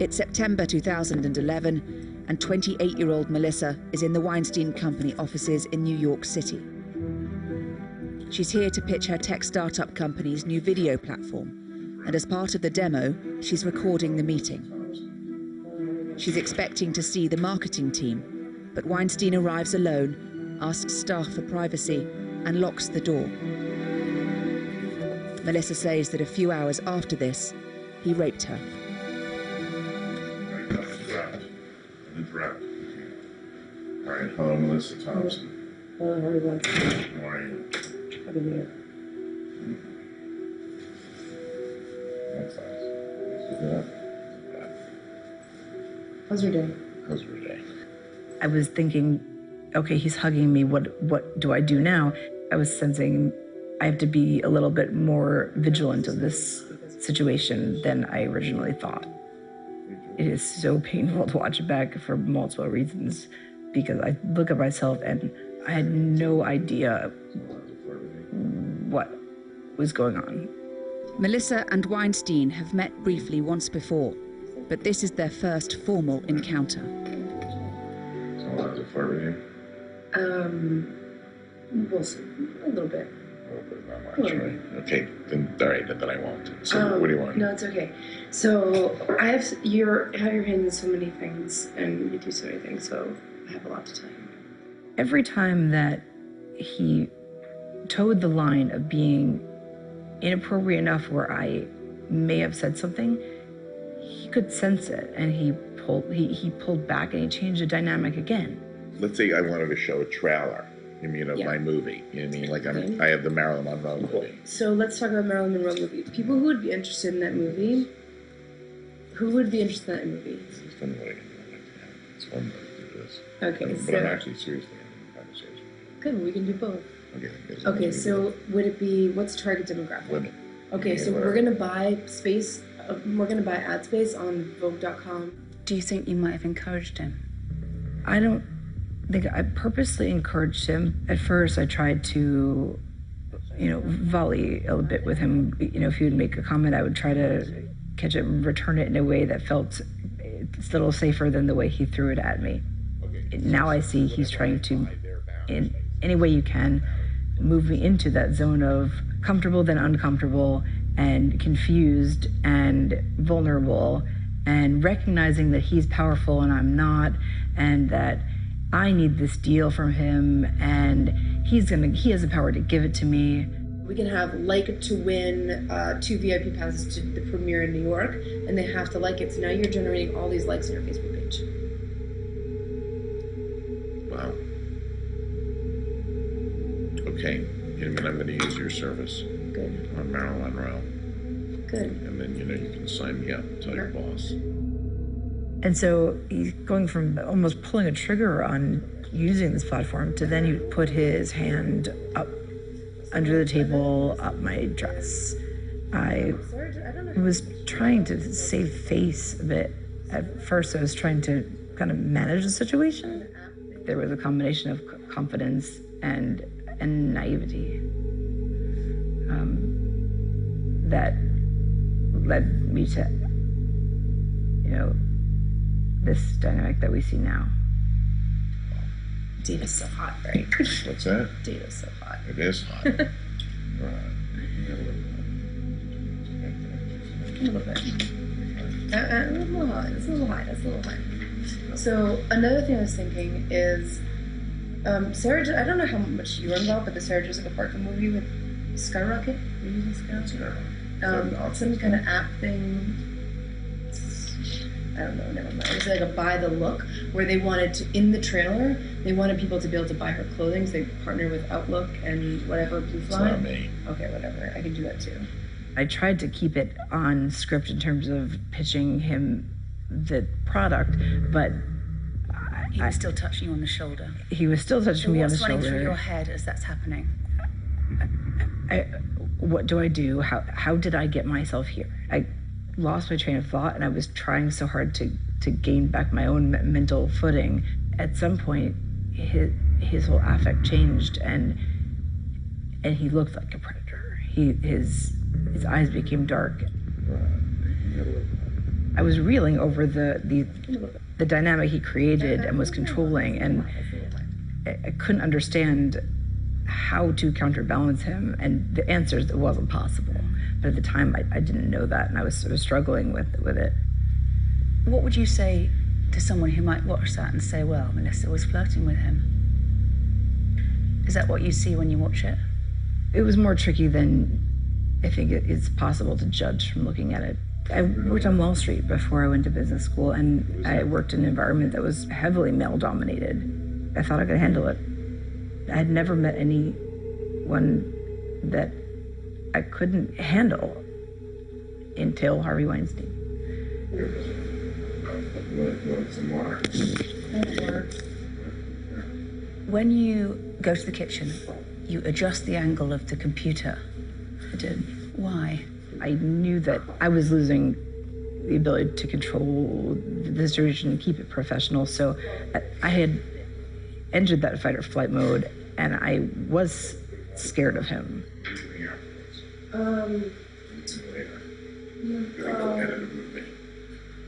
It's September 2011, and 28-year-old Melissa is in the Weinstein Company offices in New York City. She's here to pitch her tech startup company's new video platform, and as part of the demo, she's recording the meeting. She's expecting to see the marketing team, but Weinstein arrives alone, asks staff for privacy, and locks the door. Melissa says that a few hours after this, he raped her. Interact. All right, hello, Melissa Thompson. Hello, how are you? How are you? Happy New Year. That's nice. Yeah. How's your day? How's your day? I was thinking, okay, he's hugging me. What do I do now? I was sensing I have to be a little bit more vigilant of this situation than I originally thought. It is so painful to watch it back for multiple reasons, because I look at myself and I had no idea what was going on. Melissa and Weinstein have met briefly once before, but this is their first formal encounter. So I have to flirt with you? We'll see. A little bit. A little bit, not much, right? Okay, then, all right, then I won't. So what do you want? No, it's okay. So I have your hand in so many things, and you do so many things, so I have a lot to tell you. Every time that he towed the line of being inappropriate enough where I may have said something, he could sense it, and he pulled back and he changed the dynamic again. Let's say I wanted to show a trailer. You mean of my movie? You know what I mean? Like I have the Marilyn Monroe movie. So let's talk about Marilyn Monroe movie. People who would be interested in that movie. Who would be interested in that movie? It's fun what I can do. It's fun to do this. Okay, but I'm actually seriously having a conversation. Good, we can do both. Okay. Okay, so would it be, what's target demographic? Women. Okay, so we're gonna buy space. We're gonna buy ad space on Vogue.com. Do you think you might have encouraged him? I don't think I purposely encouraged him. At first, I tried to, volley a bit with him. If he would make a comment, I would try to catch it and return it in a way that felt a little safer than the way he threw it at me. Now I see he's trying to, in any way you can, move me into that zone of comfortable then uncomfortable and confused and vulnerable, and recognizing that he's powerful and I'm not, and that I need this deal from him, and he has the power to give it to me. We can have like to win 2 VIP passes to the premiere in New York, and they have to like it. So now you're generating all these likes on your Facebook page. Wow. Okay. I'm going to use your service. Good. On Marilyn Monroe. Good. And then, you can sign me up and tell your boss. And so he's going from almost pulling a trigger on using this platform to then he put his hand up under the table, up my dress. I was trying to save face a bit. At first, I was trying to kind of manage the situation. There was a combination of confidence and naivety that led me to, this dynamic that we see now. Data's so hot, right? What's that? Data's so hot. It is hot. A little bit. A little hot. It's a little high. That's a little high. So another thing I was thinking is, Sarah. I don't know how much you were involved, but the Sarah Jessica Parker movie with Skyrocket. Were you using Skyrocket? Some kind of app thing. I don't know, never mind. It was like a buy the look, where they wanted to, in the trailer, they wanted people to be able to buy her clothing, so they partnered with Outlook and whatever, Blue Fly. It's not me. Okay, whatever, I can do that too. I tried to keep it on script in terms of pitching him the product, but He was still touching you on the shoulder. He was still touching me on the shoulder. What's running through your head as that's happening? What do I do? How did I get myself here? I lost my train of thought, and I was trying so hard to gain back my own mental footing. At some point, his whole affect changed, and he looked like a predator. His eyes became dark. I was reeling over the dynamic he created and was controlling, and I couldn't understand how to counterbalance him, and the answer is it wasn't possible. But at the time, I didn't know that, and I was sort of struggling with it. What would you say to someone who might watch that and say, well, Melissa was flirting with him? Is that what you see when you watch it? It was more tricky than I think it's possible to judge from looking at it. I worked on Wall Street before I went to business school, and I worked in an environment that was heavily male-dominated. I thought I could handle it. I had never met anyone that I couldn't handle until Harvey Weinstein. Some water. When you go to the kitchen, you adjust the angle of the computer. I did. Why? I knew that I was losing the ability to control the situation and keep it professional, so I had entered that fight or flight mode, and I was scared of him. Go edit a movie.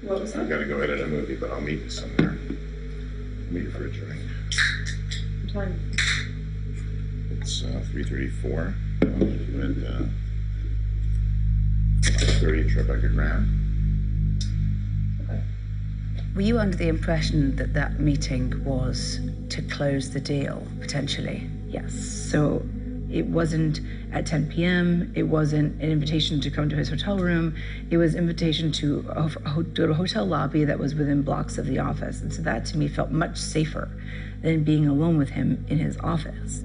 What was I've that? got to go edit a movie, but I'll meet you somewhere. Meet you for a drink. What time? It's 3:34. And 30 trip I could grab. Were you under the impression that that meeting was to close the deal, potentially? Yes, so it wasn't at 10 p.m., it wasn't an invitation to come to his hotel room, it was an invitation to go to a hotel lobby that was within blocks of the office. And so that to me felt much safer than being alone with him in his office.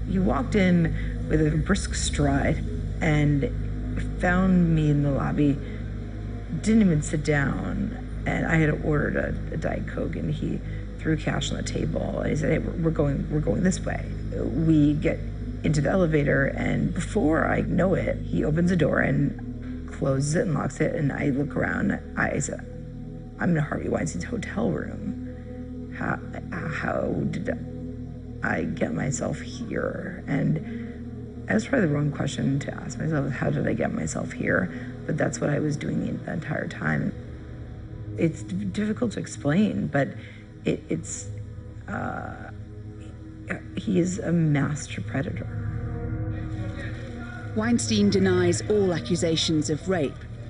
He walked in with a brisk stride and found me in the lobby, didn't even sit down, and I had ordered a Diet Coke, and he threw cash on the table, and he said, hey, we're going this way. We get into the elevator, and before I know it, he opens the door and closes it and locks it, and I look around. I said, I'm in Harvey Weinstein's hotel room. How did I get myself here? And that's probably the wrong question to ask myself, how did I get myself here? But that's what I was doing the entire time. It's difficult to explain, but he is a master predator. Weinstein denies all accusations of rape,